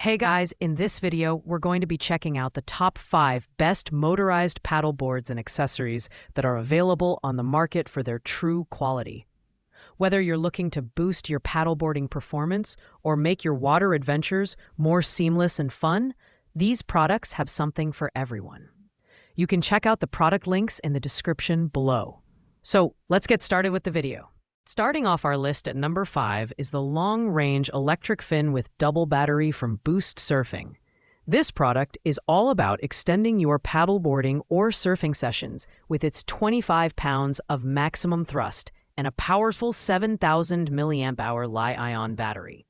Hey guys, in this video, we're going to be checking out the top 5 best motorized paddle boards and accessories that are available on the market for their true quality. Whether you're looking to boost your paddleboarding performance or make your water adventures more seamless and fun, these products have something for everyone. You can check out the product links in the description below. So let's get started with the video. Starting off our list at number 5 is the long-range electric fin with double battery from Boost Surfing. This product is all about extending your paddleboarding or surfing sessions with its 25 pounds of maximum thrust and a powerful 7,000 milliamp-hour Li-ion battery.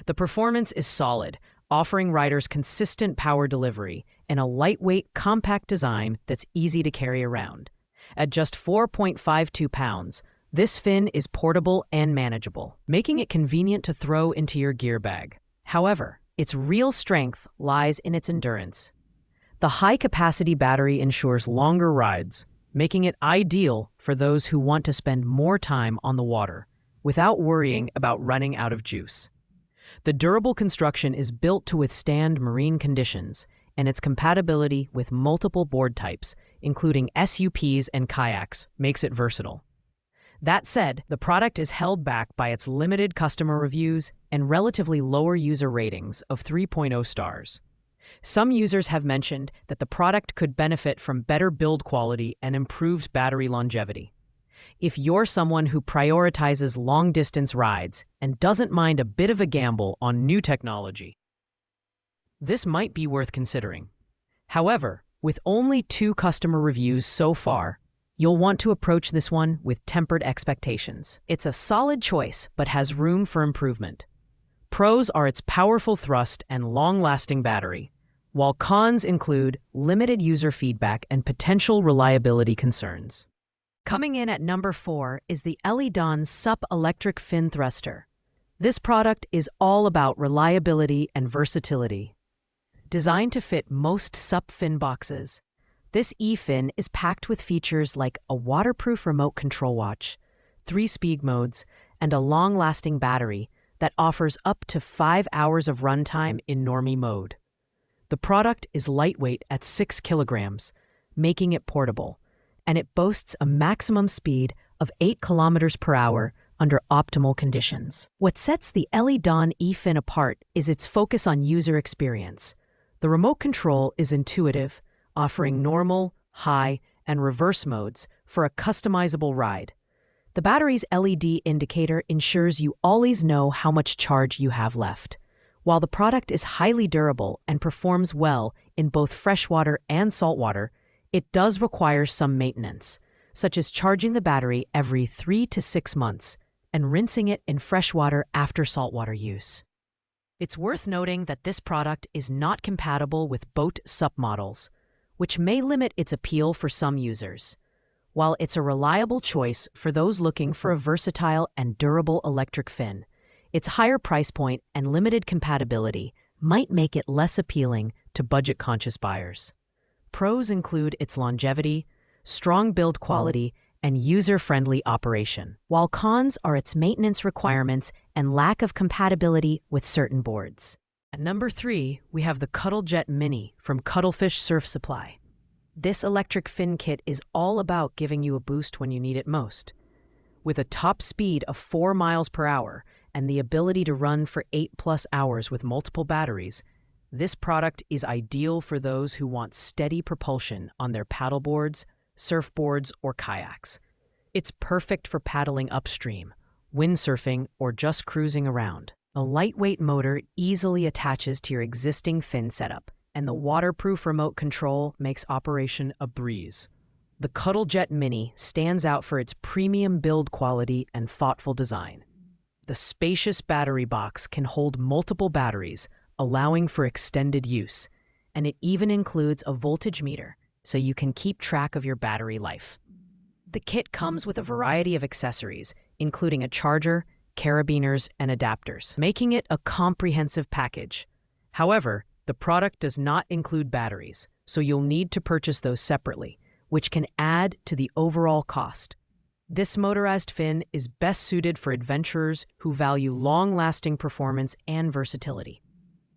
The performance is solid, offering riders consistent power delivery and a lightweight, compact design that's easy to carry around. At just 4.52 pounds, this fin is portable and manageable, making it convenient to throw into your gear bag. However, its real strength lies in its endurance. The high-capacity battery ensures longer rides, making it ideal for those who want to spend more time on the water without worrying about running out of juice. The durable construction is built to withstand marine conditions, and its compatibility with multiple board types, including SUPs and kayaks, makes it versatile. That said, the product is held back by its limited customer reviews and relatively lower user ratings of 3.0 stars. Some users have mentioned that the product could benefit from better build quality and improved battery longevity. If you're someone who prioritizes long-distance rides and doesn't mind a bit of a gamble on new technology, this might be worth considering. However, with only 2 customer reviews so far, you'll want to approach this one with tempered expectations. It's a solid choice, but has room for improvement. Pros are its powerful thrust and long-lasting battery, while cons include limited user feedback and potential reliability concerns. Coming in at number 4 is the LEDONNE SUP electric fin thruster. This product is all about reliability and versatility. Designed to fit most SUP fin boxes, this e-fin is packed with features like a waterproof remote control watch, 3 speed modes, and a long-lasting battery that offers up to 5 hours of runtime in normie mode. The product is lightweight at 6 kilograms, making it portable, and it boasts a maximum speed of 8 kilometers per hour under optimal conditions. What sets the LEDONNE e-fin apart is its focus on user experience. The remote control is intuitive, offering normal, high, and reverse modes for a customizable ride. The battery's LED indicator ensures you always know how much charge you have left. While the product is highly durable and performs well in both freshwater and saltwater, it does require some maintenance, such as charging the battery every 3 to 6 months and rinsing it in freshwater after saltwater use. It's worth noting that this product is not compatible with boat SUP models, which may limit its appeal for some users. While it's a reliable choice for those looking for a versatile and durable electric fin, its higher price point and limited compatibility might make it less appealing to budget-conscious buyers. Pros include its longevity, strong build quality, and user-friendly operation, while cons are its maintenance requirements and lack of compatibility with certain boards. At number 3, we have the CuttleJet Mini from Cuttlefish Surf Supply. This electric fin kit is all about giving you a boost when you need it most. With a top speed of 4 miles per hour and the ability to run for 8+ hours with multiple batteries, this product is ideal for those who want steady propulsion on their paddleboards, surfboards, or kayaks. It's perfect for paddling upstream, windsurfing, or just cruising around. A lightweight motor easily attaches to your existing fin setup, and the waterproof remote control makes operation a breeze. The CuttleJet Mini stands out for its premium build quality and thoughtful design. The spacious battery box can hold multiple batteries, allowing for extended use, and it even includes a voltage meter, so you can keep track of your battery life. The kit comes with a variety of accessories, including a charger, carabiners, and adapters, making it a comprehensive package. However, the product does not include batteries, so you'll need to purchase those separately, which can add to the overall cost. This motorized fin is best suited for adventurers who value long-lasting performance and versatility.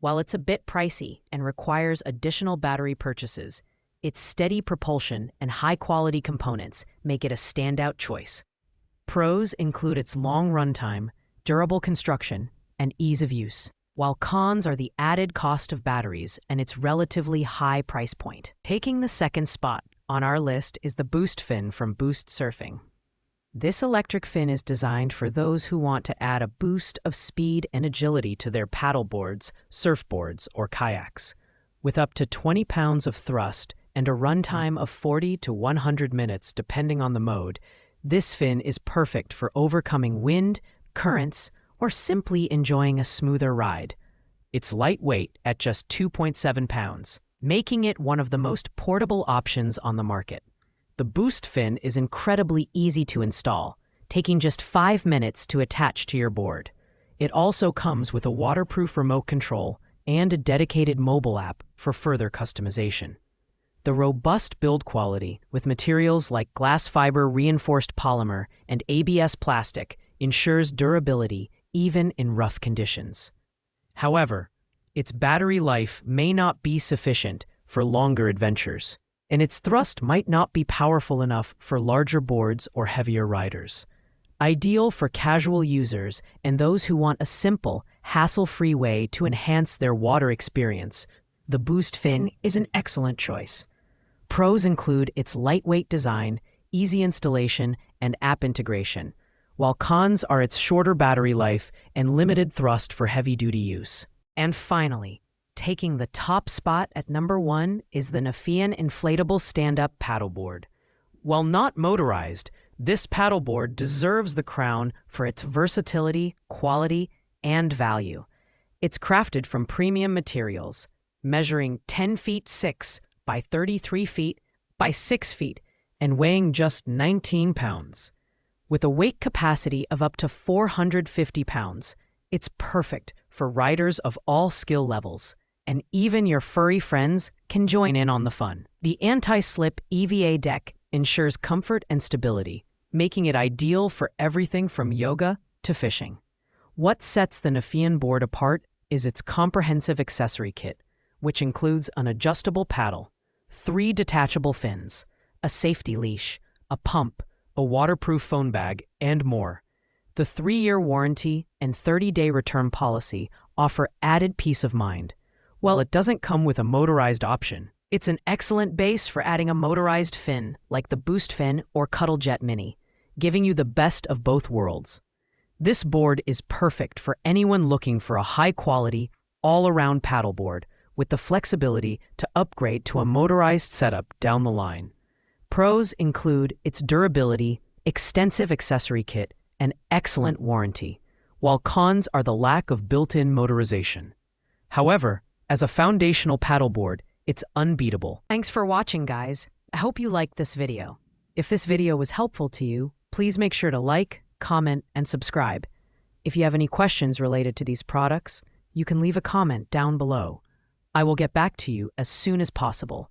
While it's a bit pricey and requires additional battery purchases, its steady propulsion and high-quality components make it a standout choice. Pros include its long runtime, durable construction, and ease of use, while cons are the added cost of batteries and its relatively high price point. Taking the second spot on our list is the Boost Fin from Boost Surfing. This electric fin is designed for those who want to add a boost of speed and agility to their paddleboards, surfboards, or kayaks. With up to 20 pounds of thrust and a runtime of 40 to 100 minutes depending on the mode, this fin is perfect for overcoming wind, currents, or simply enjoying a smoother ride. It's lightweight at just 2.7 pounds, making it one of the most portable options on the market. The Boost Fin is incredibly easy to install, taking just 5 minutes to attach to your board. It also comes with a waterproof remote control and a dedicated mobile app for further customization. The robust build quality, with materials like glass fiber reinforced polymer and ABS plastic, ensures durability even in rough conditions. However, its battery life may not be sufficient for longer adventures, and its thrust might not be powerful enough for larger boards or heavier riders. Ideal for casual users and those who want a simple, hassle-free way to enhance their water experience, the Boost Fin is an excellent choice. Pros include its lightweight design, easy installation, and app integration, while cons are its shorter battery life and limited thrust for heavy-duty use. And finally, taking the top spot at number 1 is the Nefian Inflatable Stand-Up Paddleboard. While not motorized, this paddleboard deserves the crown for its versatility, quality, and value. It's crafted from premium materials, measuring 10 feet 6 by 33 feet by 6 feet and weighing just 19 pounds. With a weight capacity of up to 450 pounds, it's perfect for riders of all skill levels, and even your furry friends can join in on the fun. The anti-slip EVA deck ensures comfort and stability, making it ideal for everything from yoga to fishing. What sets the Nefian board apart is its comprehensive accessory kit, which includes an adjustable paddle, 3 detachable fins, a safety leash, a pump, a waterproof phone bag, and more. The 3-year warranty and 30-day return policy offer added peace of mind. While it doesn't come with a motorized option, it's an excellent base for adding a motorized fin like the Boost Fin or CuttleJet Mini, giving you the best of both worlds. This board is perfect for anyone looking for a high-quality, all-around paddleboard with the flexibility to upgrade to a motorized setup down the line. Pros include its durability, extensive accessory kit, and excellent warranty, while cons are the lack of built-in motorization. However, as a foundational paddleboard, it's unbeatable. Thanks for watching, guys. I hope you liked this video. If this video was helpful to you, please make sure to like, comment, and subscribe. If you have any questions related to these products, you can leave a comment down below. I will get back to you as soon as possible.